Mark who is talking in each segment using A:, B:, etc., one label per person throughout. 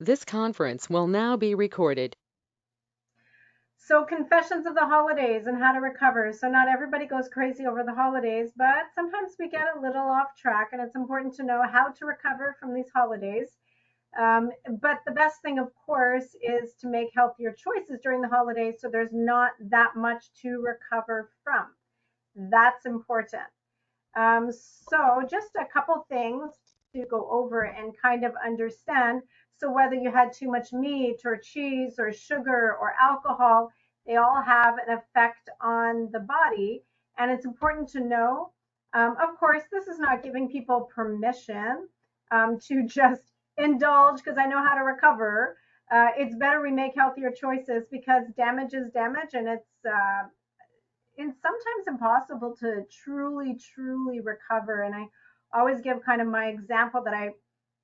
A: This conference will now be recorded.
B: So, confessions of the holidays and how to recover. So, not everybody goes crazy over the holidays, but sometimes we get a little off track, and it's important to know how to recover from these holidays. But the best thing, of course, is to make healthier choices during the holidays so there's not that much to recover from. That's important. So, just a couple things to go over and kind of understand. So, whether you had too much meat or cheese or sugar or alcohol, they all have an effect on the body. And it's important to know, of course, this is not giving people permission to just indulge because I know how to recover. It's better we make healthier choices because damage is damage and it's sometimes impossible to truly recover. And I always give kind of my example that I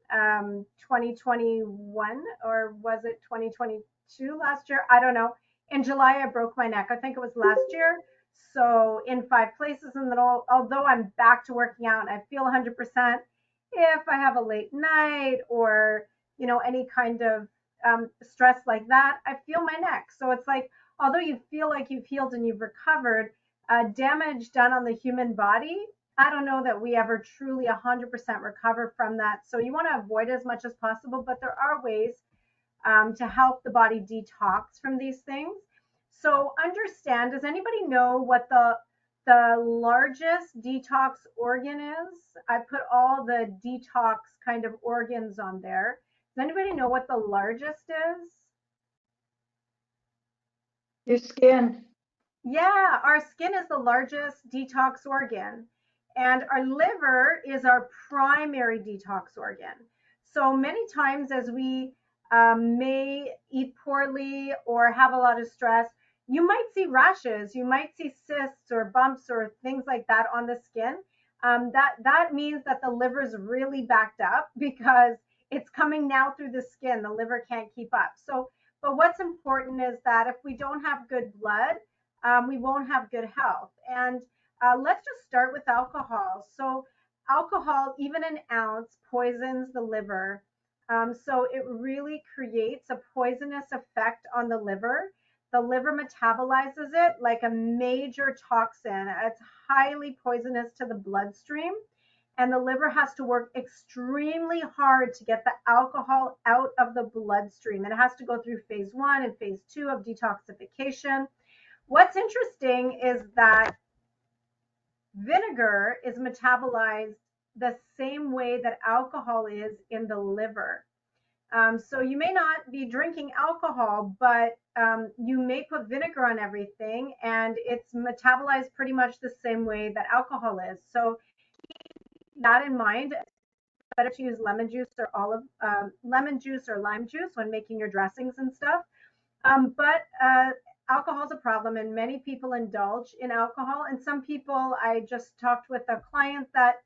B: 2021 or was it 2022 last year? I don't know. In July, I broke my neck. I think it was last year. So in 5 places, and then although I'm back to working out, and I feel 100%. If I have a late night or any kind of stress like that, I feel my neck. So it's like although you feel like you've healed and you've recovered, damage done on the human body, I don't know that we ever truly 100% recover from that. So you want to avoid as much as possible, but there are ways to help the body detox from these things. So understand, does anybody know what the largest detox organ is? I put all the detox kind of organs on there. Does anybody know what the largest is?
C: Your skin.
B: Yeah, our skin is the largest detox organ, and our liver is our primary detox organ. So many times, as we may eat poorly or have a lot of stress, you might see rashes, you might see cysts or bumps or things like that on the skin. That means that the liver is really backed up because it's coming now through the skin. The liver can't keep up. So, but what's important is that if we don't have good blood, we won't have good health. And let's just start with alcohol. So, alcohol, even an ounce, poisons the liver. So, it really creates a poisonous effect on the liver. The liver metabolizes it like a major toxin. It's highly poisonous to the bloodstream. And the liver has to work extremely hard to get the alcohol out of the bloodstream. And it has to go through phase one and phase two of detoxification. What's interesting is that vinegar is metabolized the same way that alcohol is in the liver. So you may not be drinking alcohol, but you may put vinegar on everything, and it's metabolized pretty much the same way that alcohol is. So keep that in mind. Better to use lemon juice or lime juice when making your dressings and stuff. But alcohol is a problem, and many people indulge in alcohol. And some people, I just talked with a client that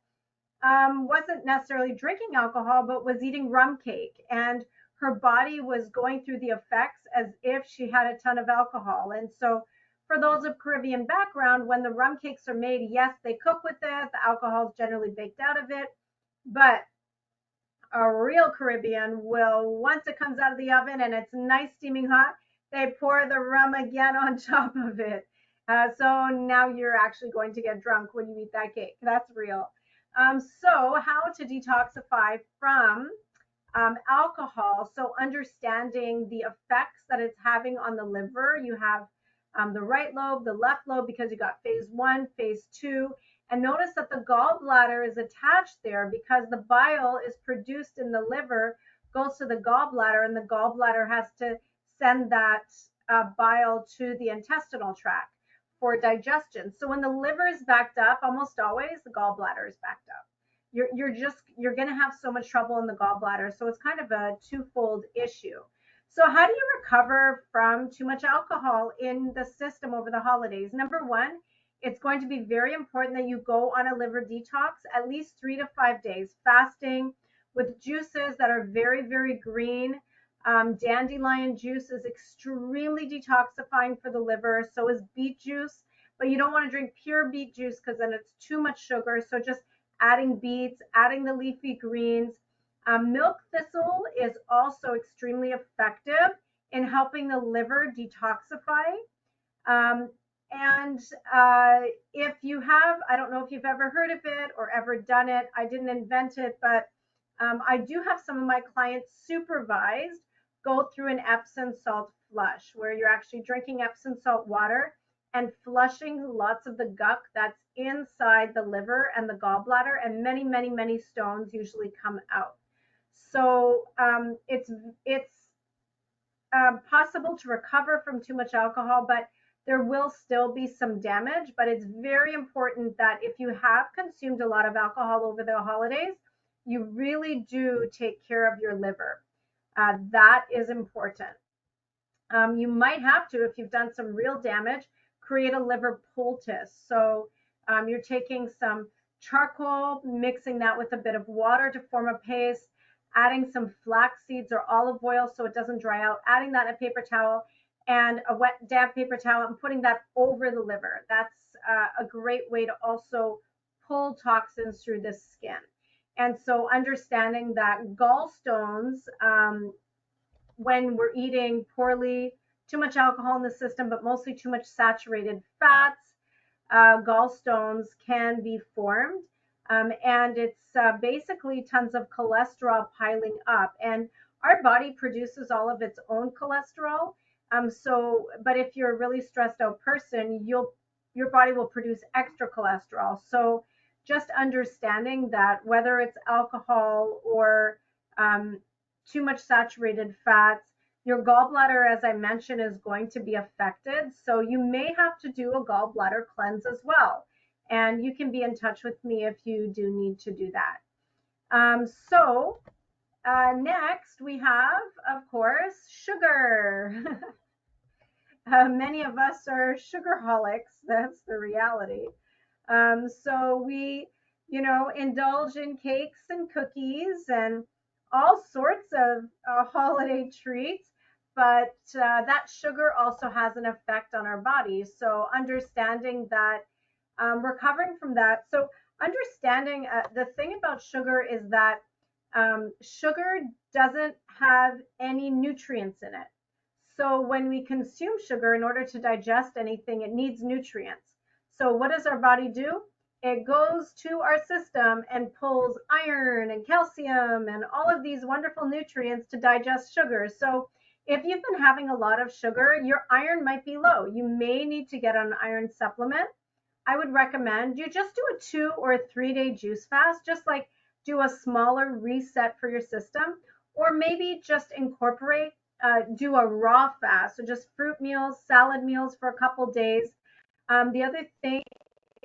B: wasn't necessarily drinking alcohol, but was eating rum cake, and her body was going through the effects as if she had a ton of alcohol. And so, for those of Caribbean background, when the rum cakes are made, yes, they cook with it. The alcohol is generally baked out of it, but a real Caribbean will, once it comes out of the oven and it's nice steaming hot, they pour the rum again on top of it. So now you're actually going to get drunk when you eat that cake. That's real. So, how to detoxify from alcohol. So, understanding the effects that it's having on the liver. You have the right lobe, the left lobe, because you got phase one, phase two. And notice that the gallbladder is attached there because the bile is produced in the liver, goes to the gallbladder, and the gallbladder has to send that bile to the intestinal tract for digestion. So when the liver is backed up, almost always the gallbladder is backed up. You're going to have so much trouble in the gallbladder. So it's kind of a twofold issue. So how do you recover from too much alcohol in the system over the holidays? Number one, it's going to be very important that you go on a liver detox at least 3 to 5 days, fasting with juices that are very, very green. Dandelion juice is extremely detoxifying for the liver. So is beet juice, but you don't want to drink pure beet juice because then it's too much sugar. So just adding beets, adding the leafy greens, Milk thistle is also extremely effective in helping the liver detoxify. Um, and if you have, I don't know if you've ever heard of it or ever done it, I didn't invent it, but I do have some of my clients supervised go through an Epsom salt flush where you're actually drinking Epsom salt water and flushing lots of the gunk that's inside the liver and the gallbladder, and many, many, many stones usually come out. So it's possible to recover from too much alcohol, but there will still be some damage. But it's very important that if you have consumed a lot of alcohol over the holidays, you really do take care of your liver. That is important. You might have to, if you've done some real damage, create a liver poultice. So you're taking some charcoal, mixing that with a bit of water to form a paste, adding some flax seeds or olive oil so it doesn't dry out, adding that in a paper towel and a wet, damp paper towel and putting that over the liver. That's a great way to also pull toxins through the skin. And so understanding that gallstones, when we're eating poorly, too much alcohol in the system, but mostly too much saturated fats, gallstones can be formed. And it's basically tons of cholesterol piling up. And our body produces all of its own cholesterol. But if you're a really stressed out person, your body will produce extra cholesterol. So just understanding that whether it's alcohol or too much saturated fats, your gallbladder, as I mentioned, is going to be affected. So you may have to do a gallbladder cleanse as well. And you can be in touch with me if you do need to do that. Next we have, of course, sugar. Many of us are sugarholics. That's the reality. So we, indulge in cakes and cookies and all sorts of holiday treats, but that sugar also has an effect on our bodies. So understanding that, recovering from that. So understanding the thing about sugar is that sugar doesn't have any nutrients in it. So when we consume sugar, in order to digest anything, it needs nutrients. So what does our body do? It goes to our system and pulls iron and calcium and all of these wonderful nutrients to digest sugar. So if you've been having a lot of sugar, your iron might be low. You may need to get an iron supplement. I would recommend you just do a 2 or 3 day juice fast, just like do a smaller reset for your system, or maybe just incorporate, do a raw fast. So just fruit meals, salad meals for a couple days. The other thing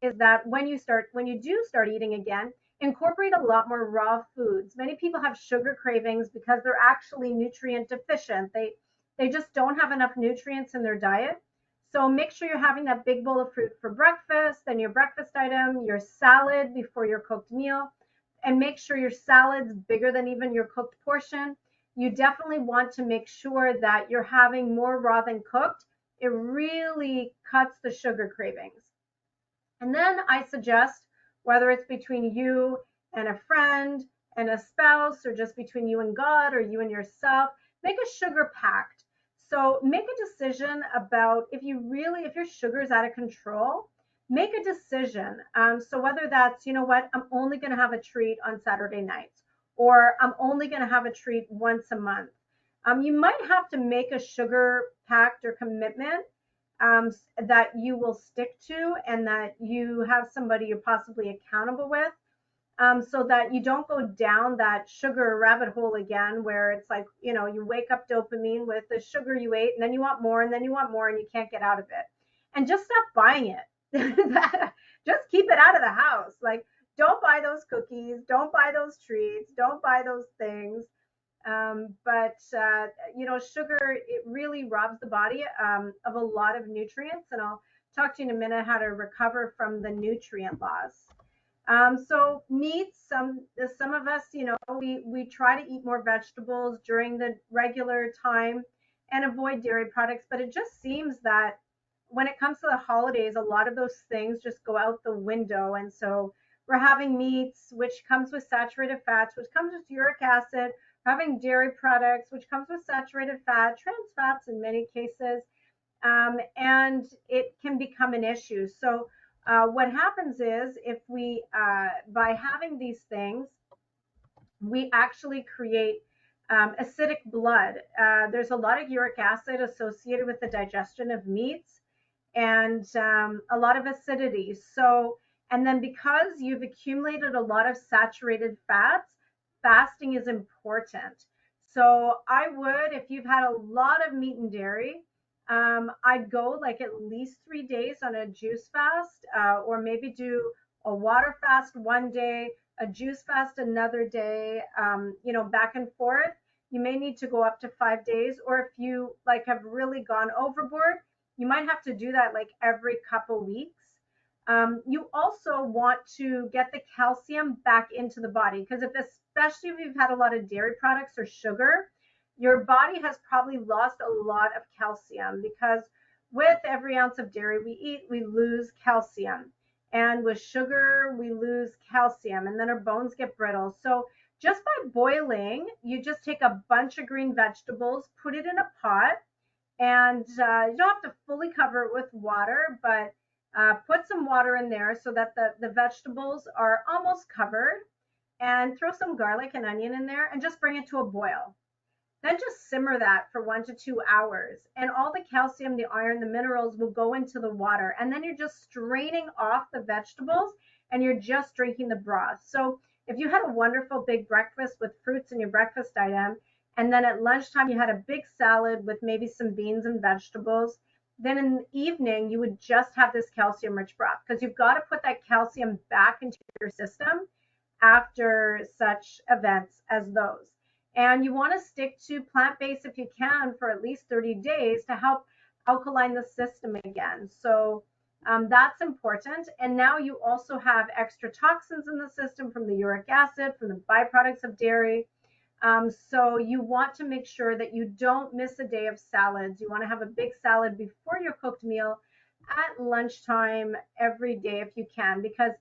B: is that when you do start eating again, incorporate a lot more raw foods. Many people have sugar cravings because they're actually nutrient deficient. They just don't have enough nutrients in their diet. So make sure you're having that big bowl of fruit for breakfast, then your breakfast item, your salad before your cooked meal, and make sure your salad's bigger than even your cooked portion. You definitely want to make sure that you're having more raw than cooked. It really cuts the sugar cravings. And then I suggest, whether it's between you and a friend and a spouse, or just between you and God or you and yourself, make a sugar pact. So make a decision about if your sugar is out of control, make a decision. So whether that's, I'm only going to have a treat on Saturday nights, or I'm only going to have a treat once a month. You might have to make a sugar pact or commitment, that you will stick to, and that you have somebody you're possibly accountable with, so that you don't go down that sugar rabbit hole again, where it's like, you wake up dopamine with the sugar you ate, and then you want more, and then you want more, and you can't get out of it. And just stop buying it. Just keep it out of the house. Like, don't buy those cookies, don't buy those treats, don't buy those things. But sugar, it really robs the body of a lot of nutrients, and I'll talk to you in a minute how to recover from the nutrient loss. So meats, some of us, we try to eat more vegetables during the regular time and avoid dairy products, but it just seems that when it comes to the holidays, a lot of those things just go out the window, and so we're having meats, which comes with saturated fats, which comes with uric acid. We're having dairy products, which comes with saturated fat, trans fats in many cases, and it can become an issue. So what happens is if we, by having these things, we actually create acidic blood. There's a lot of uric acid associated with the digestion of meats and a lot of acidity. So, and then because you've accumulated a lot of saturated fats, fasting is important. So I would, if you've had a lot of meat and dairy, I'd go like at least 3 days on a juice fast, or maybe do a water fast one day, a juice fast another day, back and forth. You may need to go up to 5 days, or if you like have really gone overboard, you might have to do that like every couple weeks. You also want to get the calcium back into the body because especially if you've had a lot of dairy products or sugar, your body has probably lost a lot of calcium because with every ounce of dairy we eat, we lose calcium. And with sugar, we lose calcium and then our bones get brittle. So just by boiling, you just take a bunch of green vegetables, put it in a pot, and you don't have to fully cover it with water, but put some water in there so that the vegetables are almost covered, and throw some garlic and onion in there and just bring it to a boil. Then just simmer that for 1 to 2 hours, and all the calcium, the iron, the minerals will go into the water. And then you're just straining off the vegetables and you're just drinking the broth. So if you had a wonderful big breakfast with fruits in your breakfast item, and then at lunchtime you had a big salad with maybe some beans and vegetables, then in the evening you would just have this calcium rich broth because you've got to put that calcium back into your system after such events as those. And you want to stick to plant-based if you can for at least 30 days to help alkaline the system again. So that's important. And now you also have extra toxins in the system from the uric acid, from the byproducts of dairy. So you want to make sure that you don't miss a day of salads. You want to have a big salad before your cooked meal at lunchtime every day if you can, because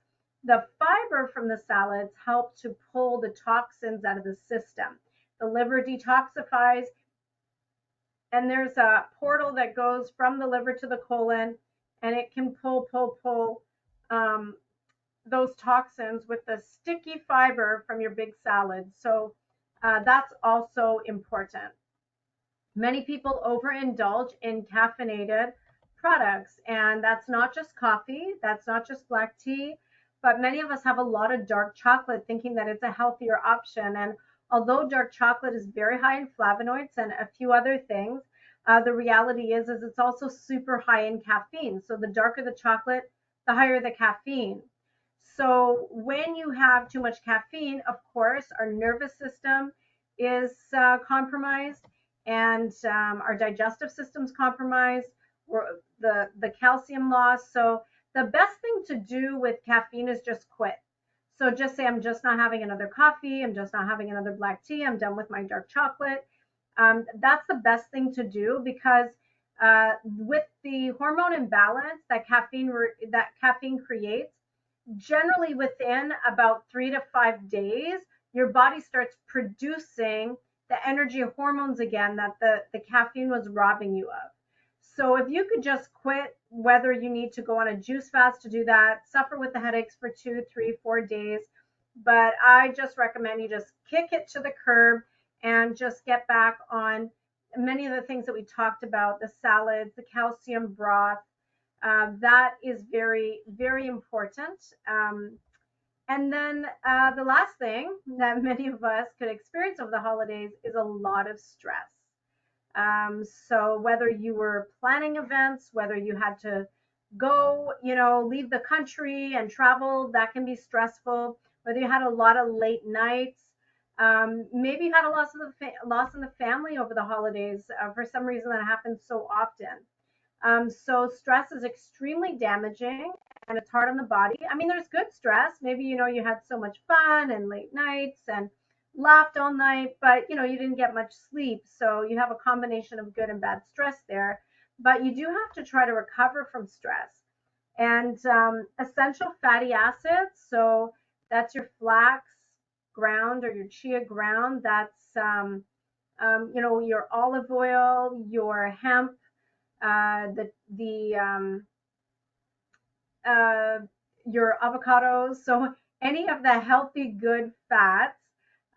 B: the fiber from the salads help to pull the toxins out of the system. The liver detoxifies, and there's a portal that goes from the liver to the colon, and it can pull those toxins with the sticky fiber from your big salad. So that's also important. Many people overindulge in caffeinated products, and that's not just coffee, that's not just black tea, but many of us have a lot of dark chocolate thinking that it's a healthier option. And although dark chocolate is very high in flavonoids and a few other things, the reality is it's also super high in caffeine. So the darker the chocolate, the higher the caffeine. So when you have too much caffeine, of course, our nervous system is compromised, and our digestive system's compromised, or the calcium loss. So the best thing to do with caffeine is just quit. So just say, I'm just not having another coffee. I'm just not having another black tea. I'm done with my dark chocolate. That's the best thing to do because with the hormone imbalance that caffeine creates, generally within about 3 to 5 days, your body starts producing the energy hormones again that the caffeine was robbing you of. So if you could just quit, whether you need to go on a juice fast to do that, suffer with the headaches for 2, 3, 4 days, but I just recommend you just kick it to the curb and just get back on many of the things that we talked about, the salads, the calcium broth. That is very, very important. And then the last thing that many of us could experience over the holidays is a lot of stress. So whether you were planning events, whether you had to go, leave the country and travel, that can be stressful. Whether you had a lot of late nights, maybe you had a loss in the family over the holidays. For some reason, that happens so often. So stress is extremely damaging and it's hard on the body. I mean, there's good stress. Maybe, you had so much fun and late nights and laughed all night, but you didn't get much sleep. So you have a combination of good and bad stress there, but you do have to try to recover from stress. And essential fatty acids, so that's your flax ground or your chia ground. That's your olive oil, your hemp, the uh, your avocados. So any of the healthy, good fats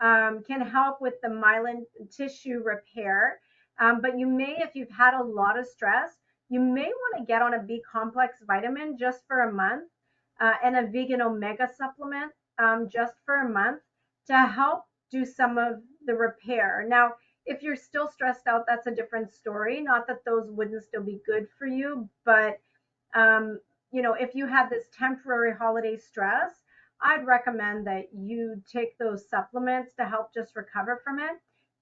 B: can help with the myelin tissue repair. But you may, if you've had a lot of stress, you may want to get on a B complex vitamin just for a month and a vegan omega supplement just for a month to help do some of the repair. Now, if you're still stressed out, that's a different story. Not that those wouldn't still be good for you, but um, if you have this temporary holiday stress, I'd recommend that you take those supplements to help just recover from it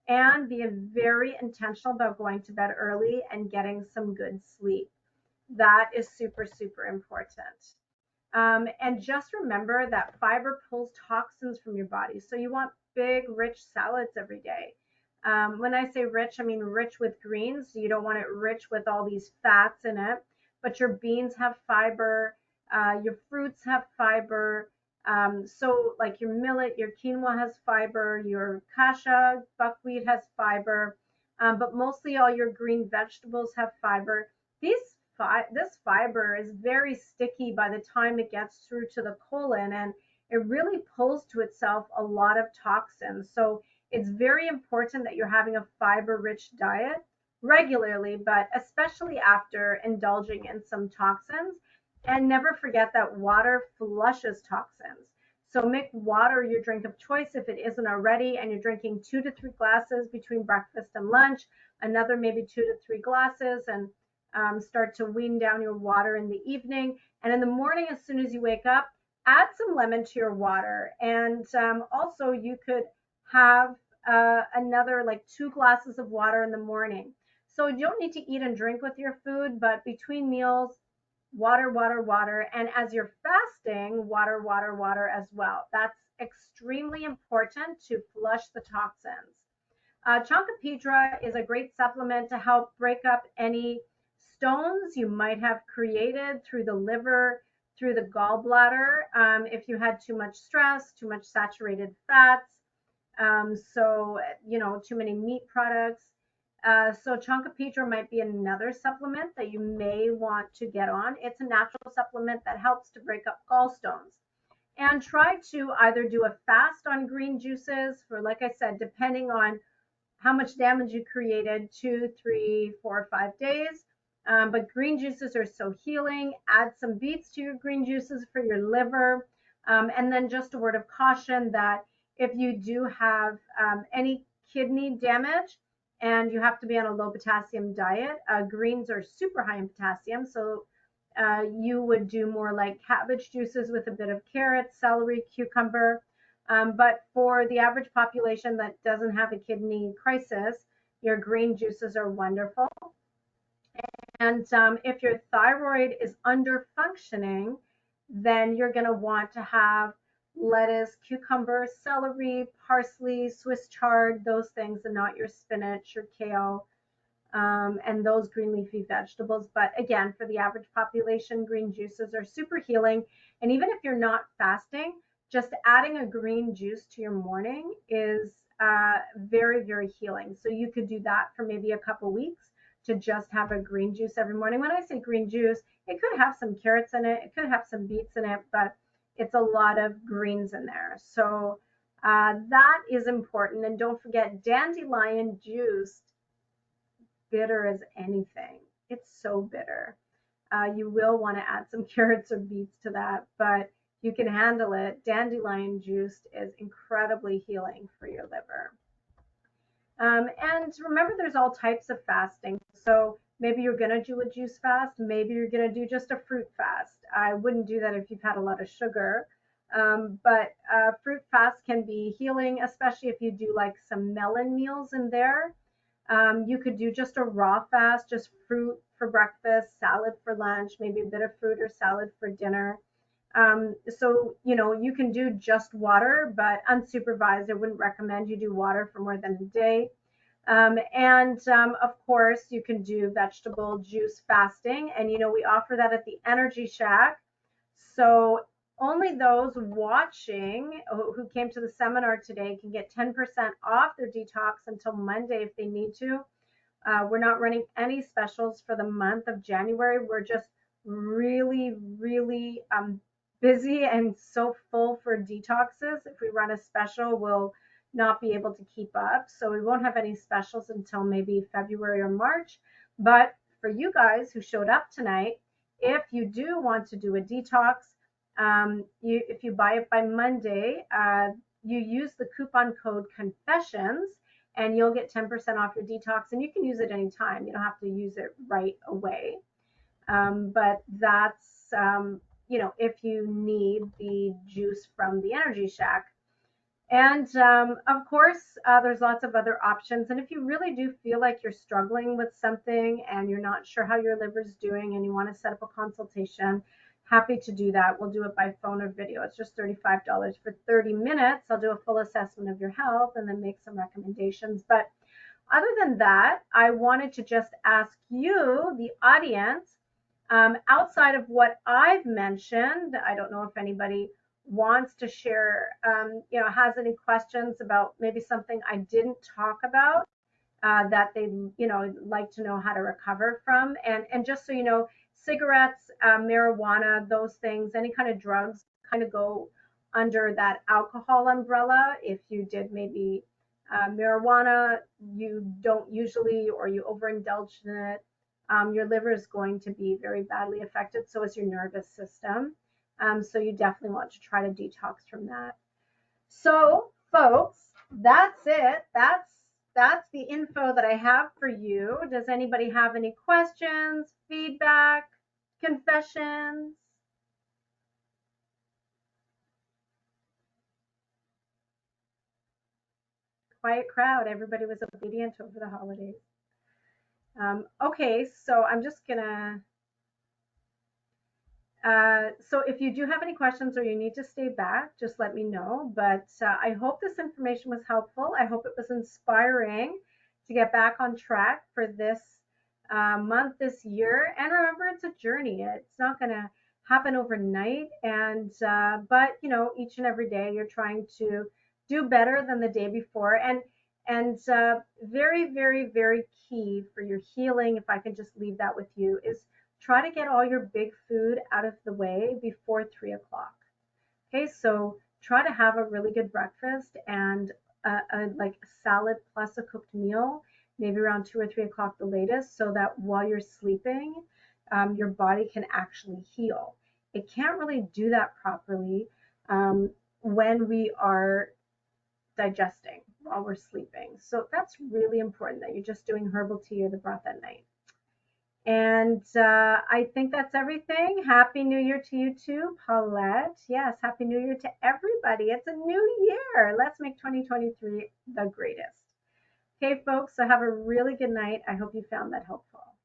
B: and be very intentional about going to bed early and getting some good sleep. That is super, super important. And just remember that fiber pulls toxins from your body. So you want big, rich salads every day. When I say rich, I mean rich with greens. You don't want it rich with all these fats in it. But your beans have fiber, your fruits have fiber. So, like your millet, your quinoa has fiber, your kasha, buckwheat has fiber, but mostly all your green vegetables have fiber. This fiber is very sticky by the time it gets through to the colon, and it really pulls to itself a lot of toxins. So it's very important that you're having a fiber rich diet regularly, but especially after indulging in some toxins. And never forget that water flushes toxins. So make water your drink of choice if it isn't already, and you're drinking 2 to 3 glasses between breakfast and lunch, another maybe 2 to 3 glasses, and start to wean down your water in the evening. And in the morning, as soon as you wake up, add some lemon to your water. And also, you could have another like 2 glasses of water in the morning. So you don't need to eat and drink with your food, but between meals, water, water, water. And as you're fasting, water, water, water as well. That's extremely important to flush the toxins. Chancapidra is a great supplement to help break up any stones you might have created through the liver, through the gallbladder, if you had too much stress, too much saturated fats, too many meat products. So Chancapidra might be another supplement that you may want to get on. It's a natural supplement that helps to break up gallstones. And try to either do a fast on green juices for, like I said, depending on how much damage you created, 2, 3, 4, 5 days. But green juices are so healing. Add some beets to your green juices for your liver. And then just a word of caution that if you do have any kidney damage and you have to be on a low potassium diet, greens are super high in potassium. So you would do more like cabbage juices with a bit of carrot, celery, cucumber. But for the average population that doesn't have a kidney crisis, your green juices are wonderful. And if your thyroid is under functioning, then you're going to want to have lettuce, cucumber, celery, parsley, Swiss chard, those things, and not your spinach or kale and those green leafy vegetables. But again, for the average population, green juices are super healing. And even if you're not fasting, just adding a green juice to your morning is very, very healing. So you could do that for maybe a couple weeks to just have a green juice every morning. When I say green juice, it could have some carrots in it, it could have some beets in it, but it's a lot of greens in there. So that is important. And don't forget dandelion juice, bitter as anything. It's so bitter. You will want to add some carrots or beets to that, but you can handle it. Dandelion juice is incredibly healing for your liver. And remember, there's all types of fasting. So maybe you're going to do a juice fast. Maybe you're going to do just a fruit fast. I wouldn't do that if you've had a lot of sugar. But fruit fast can be healing, especially if you do like some melon meals in there. You could do just a raw fast, just fruit for breakfast, salad for lunch, maybe a bit of fruit or salad for dinner. You can do just water, but unsupervised, I wouldn't recommend you do water for more than a day. Of course, you can do vegetable juice fasting. And, we offer that at the Energy Shack. So only those watching who came to the seminar today can get 10% off their detox until Monday if they need to. We're not running any specials for the month of January. We're just really, really busy and so full for detoxes. If we run a special, we'll not be able to keep up. So we won't have any specials until maybe February or March. But for you guys who showed up tonight, if you do want to do a detox, if you buy it by Monday, you use the coupon code CONFESSIONS and you'll get 10% off your detox, and you can use it anytime. You don't have to use it right away. But that's, if you need the juice from the Energy Shack. And of course, there's lots of other options. And if you really do feel like you're struggling with something and you're not sure how your liver's doing and you want to set up a consultation, happy to do that. We'll do it by phone or video. It's just $35 for 30 minutes. I'll do a full assessment of your health and then make some recommendations. But other than that, I wanted to just ask you, the audience, outside of what I've mentioned, I don't know if anybody wants to share, has any questions about maybe something I didn't talk about that they, like to know how to recover from. And just so you know, cigarettes, marijuana, those things, any kind of drugs kind of go under that alcohol umbrella. If you did maybe marijuana, you don't usually, or you overindulge in it, your liver is going to be very badly affected. So is your nervous system. So you definitely want to try to detox from that. So, folks, that's it. That's the info that I have for you. Does anybody have any questions, feedback, confessions? Quiet crowd. Everybody was obedient over the holidays. Okay, so I'm just gonna. So if you do have any questions or you need to stay back, just let me know. But I hope this information was helpful. I hope it was inspiring to get back on track for this month, this year. And remember, it's a journey. It's not going to happen overnight. And but each and every day you're trying to do better than the day before. And very, very, very key for your healing, if I can just leave that with you, is try to get all your big food out of the way before 3 o'clock. Okay, so try to have a really good breakfast and like a salad plus a cooked meal, maybe around 2 or 3 o'clock the latest, so that while you're sleeping, your body can actually heal. It can't really do that properly when we are digesting while we're sleeping. So that's really important, that you're just doing herbal tea or the broth at night. And I think that's everything. Happy New Year to you too, Paulette. Yes, Happy New Year to everybody. It's a new year. Let's make 2023 the greatest. Okay, folks, so have a really good night. I hope you found that helpful.